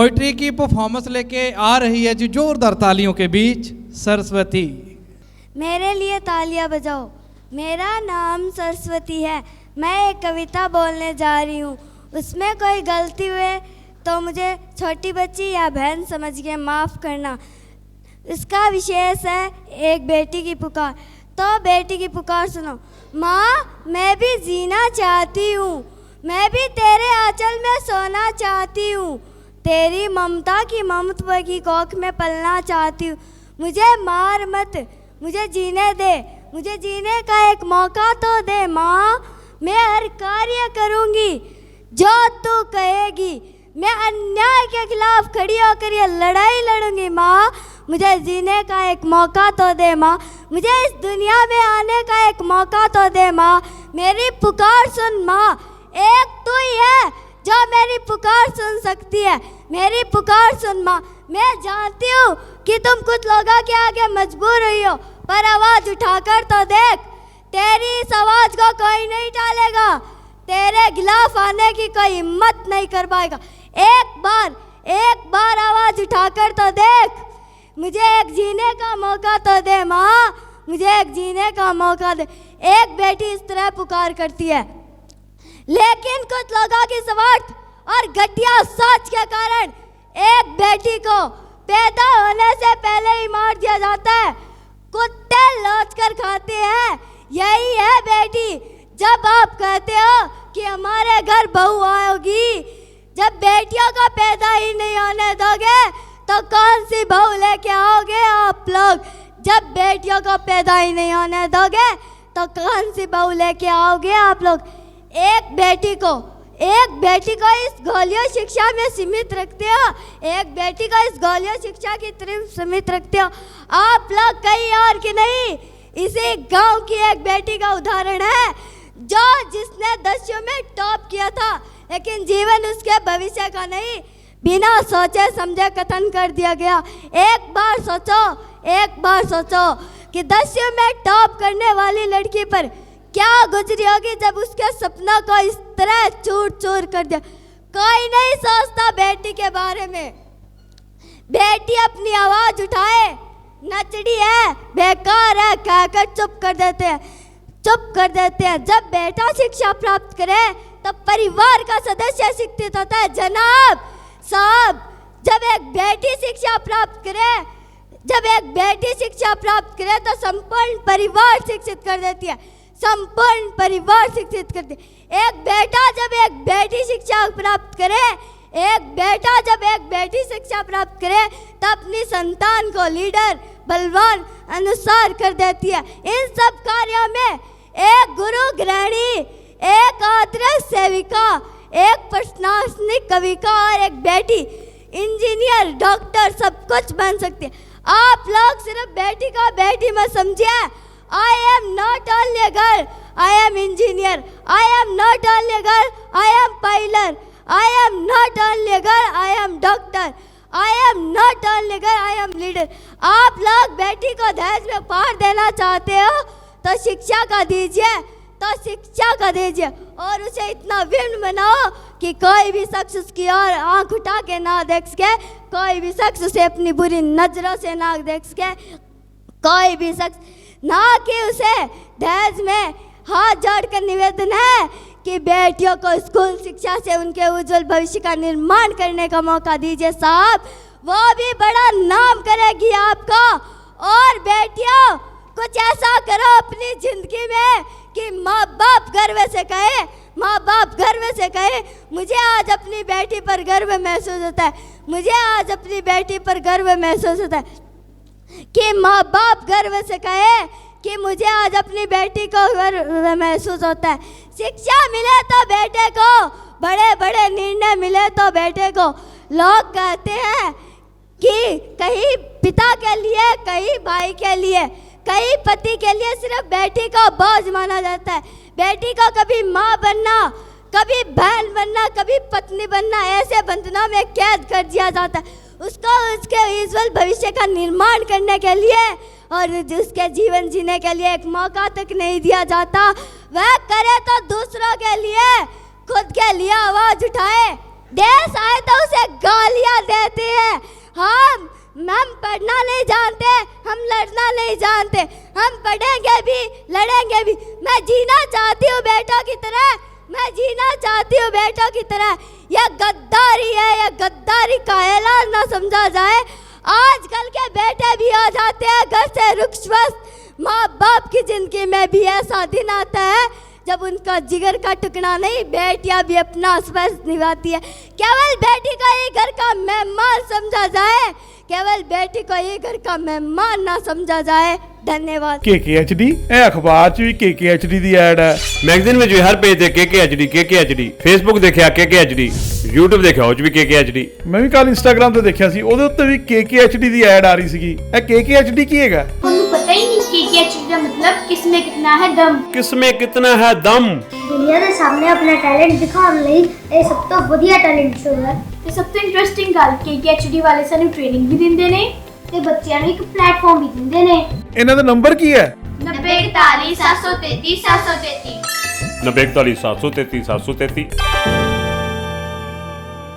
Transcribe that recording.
Poetry की performance लेके आ रही है जी जोरदार तालियों के बीच सरस्वती। मेरे लिए तालियां बजाओ। मेरा नाम सरस्वती है। मैं एक कविता बोलने जा रही हूँ। उसमें कोई गलती हुए तो मुझे छोटी बच्ची या बहन समझ के माफ़ करना। इसका विशेष है एक बेटी की पुकार। तो बेटी की पुकार सुनो। माँ, मैं भी जीना चाहती हूँ, मैं भी तेरे आंचल में सोना चाहती हूँ, तेरी ममता की ममता की कोख में पलना चाहती हूँ। मुझे मार मत, मुझे जीने दे, मुझे जीने का एक मौका तो दे। माँ, मैं हर कार्य करूँगी जो तू कहेगी। मैं अन्याय के खिलाफ खड़ी होकर ये लड़ाई लड़ूंगी। माँ, मुझे जीने का एक मौका तो दे। माँ, मुझे इस दुनिया में आने का एक मौका तो दे। माँ, मेरी पुकार सुन। माँ, एक तू ही है जो मेरी पुकार सुन सकती है। मेरी पुकार सुन माँ। मैं जानती हूँ कि तुम कुछ लोगों के आगे मजबूर हुई हो, पर आवाज़ उठाकर तो देख। तेरी इस आवाज़ को कोई नहीं टालेगा, तेरे खिलाफ आने की कोई हिम्मत नहीं कर पाएगा। एक बार आवाज़ उठाकर तो देख। मुझे एक जीने का मौका तो दे माँ, मुझे एक जीने का मौका दे। एक बेटी इस तरह पुकार करती है, लेकिन कुछ लोगों की स्वार्थ और घटिया सोच के कारण एक बेटी को पैदा होने से पहले ही मार दिया जाता है। कुत्ते लौट कर खाते हैं। यही है बेटी। जब आप कहते हो कि हमारे घर बहू आओगी, जब बेटियों को पैदा ही नहीं होने दोगे तो कौन सी बहू लेके आओगे आप लोग? जब बेटियों को पैदा ही नहीं होने दोगे तो कौन सी बहू लेके आओगे आप लोग? एक बेटी को इस गोलियों शिक्षा में सीमित रखते हो, एक बेटी को इस गोलियों शिक्षा की तरफ सीमित रखते हो। आप लोग कहीं और की नहीं, इसी गांव की एक बेटी का उदाहरण है जिसने 10वीं में टॉप किया था, लेकिन जीवन उसके भविष्य का नहीं, बिना सोचे समझे कथन कर दिया गया। एक बार सोचो कि 10वीं में टॉप करने वाली लड़की पर क्या गुजरी होगी जब उसके सपनों को इस तरह चूर चूर कर दिया। कोई नहीं सोचता बेटी के बारे में। बेटी अपनी आवाज उठाए, नचड़ी है, बेकार है कहकर चुप कर देते हैं। जब बेटा शिक्षा प्राप्त करे तब परिवार का सदस्य शिक्षित होता है। जनाब साहब, जब एक बेटी शिक्षा प्राप्त करे तो संपूर्ण परिवार शिक्षित कर देती है। एक बेटा जब एक बेटी शिक्षा प्राप्त करे तो अपनी संतान को लीडर, बलवान, अनुसार कर देती है। इन सब कार्यों में एक गुरु गृहिणी, एक आदर्श सेविका, एक प्रशासनिक कविका और एक बेटी इंजीनियर, डॉक्टर सब कुछ बन सकती है। आप लोग सिर्फ बेटी को बेटी मत समझिए। I am not only a girl, I am engineer. I am not only a girl, I am pilot. I am not only a girl, I am doctor. I am not only a girl, I am leader. आप लोग बेटी को दहेज में उपहार देना चाहते हो तो शिक्षा का दीजिए और उसे इतना विनम्र बनाओ कि कोई भी शख्स उसकी ओर आंख उठा के ना देख सके, कोई भी शख्स उसे अपनी बुरी नजरों से ना देख सके, कोई भी शख्स ना कि उसे दहेज में हाथ जोड़कर निवेदन है कि बेटियों को स्कूल शिक्षा से उनके उज्जवल भविष्य का निर्माण करने का मौका दीजिए साहब, वो भी बड़ा नाम करेगी आपको। और बेटियों, कुछ ऐसा करो अपनी जिंदगी में कि माँ बाप गर्व से कहे मुझे आज अपनी बेटी पर गर्व महसूस होता है, कि माँ बाप गर्व से कहे कि मुझे आज अपनी बेटी को गर्व महसूस होता है। शिक्षा मिले तो बेटे को, बड़े बड़े निर्णय मिले तो बेटे को। लोग कहते हैं कि कहीं पिता के लिए, कहीं भाई के लिए, कहीं पति के लिए सिर्फ बेटी को बोझ माना जाता है। बेटी को कभी माँ बनना, कभी बहन बनना, कभी पत्नी बनना, ऐसे बंधनों में कैद कर दिया जाता है। उसको उसके उज्जवल भविष्य का निर्माण करने के लिए और उसके जीवन जीने के लिए एक मौका तक नहीं दिया जाता। वह करे तो दूसरों के लिए, खुद के लिए आवाज उठाए, देश आए तो उसे गालियां देते हैं। हम पढ़ना नहीं जानते, हम लड़ना नहीं जानते, हम पढ़ेंगे भी लड़ेंगे भी। मैं जीना चाहती हूँ बेटों की तरह, मैं जीना चाहती हूँ बेटों की तरह। यह गद्दारी है, यह गद्दारी का ऐलान ना समझा जाए। आजकल के बेटे भी आ जाते हैं घर से रुखसत। माँ बाप की जिंदगी में भी ऐसा दिन आता है जब उनका जिगर का टुकड़ा नहीं, बेटियां भी अपना फर्ज निभाती है। केवल बेटी को ही घर का मेहमान समझा जाए, केवल बेटी को ही घर का मेहमान ना समझा जाए। धन्यवाद। KKHD ਇਹ ਅਖਬਾਰ 'ਚ ਵੀ KKHD ਦੀ ਐਡ ਹੈ, ਮੈਗਜ਼ੀਨ ਵਿੱਚ ਵੀ ਹਰ ਪੇਜ ਤੇ KKHD, ਫੇਸਬੁੱਕ ਦੇਖਿਆ KKHD, YouTube ਦੇਖਿਆ ਉਹ 'ਚ ਵੀ KKHD। ਮੈਂ ਵੀ ਕੱਲ ਇੰਸਟਾਗ੍ਰਾਮ ਤੇ ਦੇਖਿਆ ਸੀ, ਉਹਦੇ ਉੱਤੇ ਵੀ KKHD ਦੀ ਐਡ ਆ ਰਹੀ ਸੀਗੀ। ਇਹ KKHD ਕੀ ਹੈਗਾ? ਤੁਹਾਨੂੰ ਪਤਾ ਹੀ ਨਹੀਂ KKHD ਦਾ ਮਤਲਬ ਕਿਸਮੇ ਕਿਤਨਾ ਹੈ ਦਮ। ਕਿਸਮੇ ਕਿਤਨਾ ਹੈ ਦਮ। ਦੁਨੀਆ ਦੇ ਸਾਹਮਣੇ ਆਪਣਾ ਟੈਲੈਂਟ ਦਿਖਾਉਣ ਲਈ ਇਹ ਸਭ ਤੋਂ ਵਧੀਆ ਟੈਲੈਂਟ ਸ਼ੋਅ ਹੈ। ਤੇ ਸਭ ਤੋਂ ਇੰਟਰਸਟਿੰਗ ਗੱਲ KKHD ਵਾਲੇ ਸਾਨੂੰ ਟ੍ਰੇਨਿੰਗ ਵੀ ਦਿੰਦੇ ਨੇ ਤੇ ਬੱਚਿਆਂ ਨੂੰ ਇੱਕ ਪਲੇਟਫਾਰਮ ਵੀ ਦਿੰਦੇ ਨੇ। ਇਹਨਾਂ ਦਾ ਨੰਬਰ ਕੀ ਹੈ? 9041 733 733 9041 733 733।